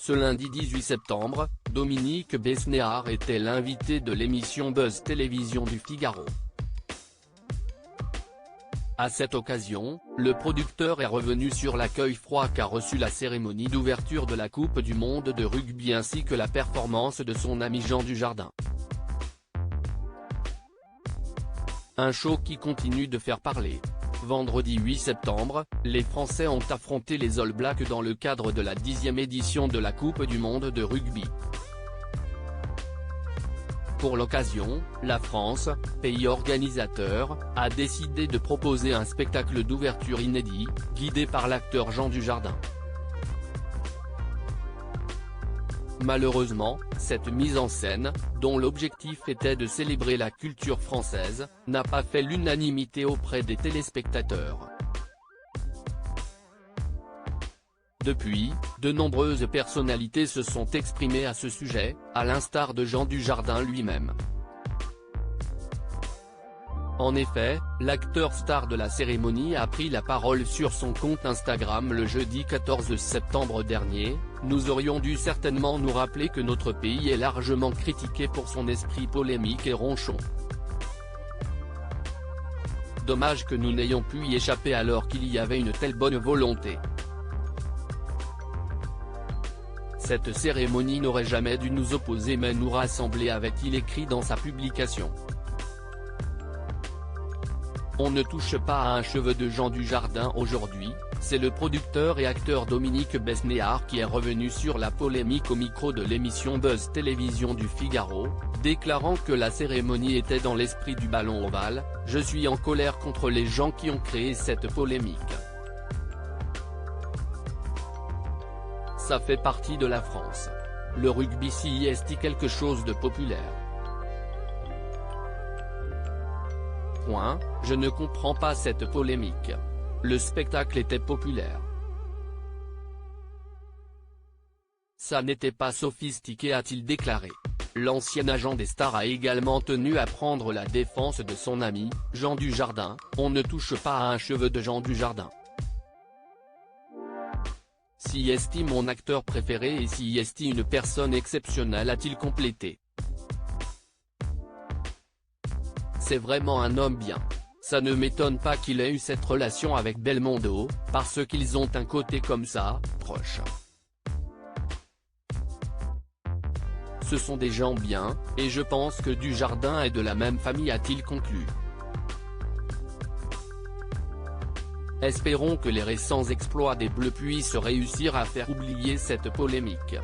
Ce lundi 18 septembre, Dominique Besnéard était l'invité de l'émission Buzz Télévision du Figaro. À cette occasion, le producteur est revenu sur l'accueil froid qu'a reçu la cérémonie d'ouverture de la Coupe du Monde de rugby ainsi que la performance de son ami Jean Dujardin. Un show qui continue de faire parler. Vendredi 8 septembre, les Français ont affronté les All Blacks dans le cadre de la 10e édition de la Coupe du Monde de rugby. Pour l'occasion, la France, pays organisateur, a décidé de proposer un spectacle d'ouverture inédit, guidé par l'acteur Jean Dujardin. Malheureusement, cette mise en scène, dont l'objectif était de célébrer la culture française, n'a pas fait l'unanimité auprès des téléspectateurs. Depuis, de nombreuses personnalités se sont exprimées à ce sujet, à l'instar de Jean Dujardin lui-même. En effet, l'acteur star de la cérémonie a pris la parole sur son compte Instagram le jeudi 14 septembre dernier. « Nous aurions dû certainement nous rappeler que notre pays est largement critiqué pour son esprit polémique et ronchon. Dommage que nous n'ayons pu y échapper alors qu'il y avait une telle bonne volonté. Cette cérémonie n'aurait jamais dû nous opposer mais nous rassembler, avait-il écrit dans sa publication. On ne touche pas à un cheveu de Jean Dujardin aujourd'hui, c'est le producteur et acteur Dominique Besnéard qui est revenu sur la polémique au micro de l'émission Buzz Télévision du Figaro, déclarant que la cérémonie était dans l'esprit du ballon ovale. « Je suis en colère contre les gens qui ont créé cette polémique. Ça fait partie de la France. Le rugby s'y est quelque chose de populaire. Je ne comprends pas cette polémique. Le spectacle était populaire. Ça n'était pas sophistiqué, a-t-il déclaré. L'ancien agent des stars a également tenu à prendre la défense de son ami, Jean Dujardin. On ne touche pas à un cheveu de Jean Dujardin. S'y estime mon acteur préféré et s'y estime une personne exceptionnelle, a-t-il complété. C'est vraiment un homme bien. Ça ne m'étonne pas qu'il ait eu cette relation avec Belmondo, parce qu'ils ont un côté comme ça, proche. Ce sont des gens bien, et je pense que Dujardin est de la même famille, a-t-il conclu. Espérons que les récents exploits des Bleus puissent réussir à faire oublier cette polémique.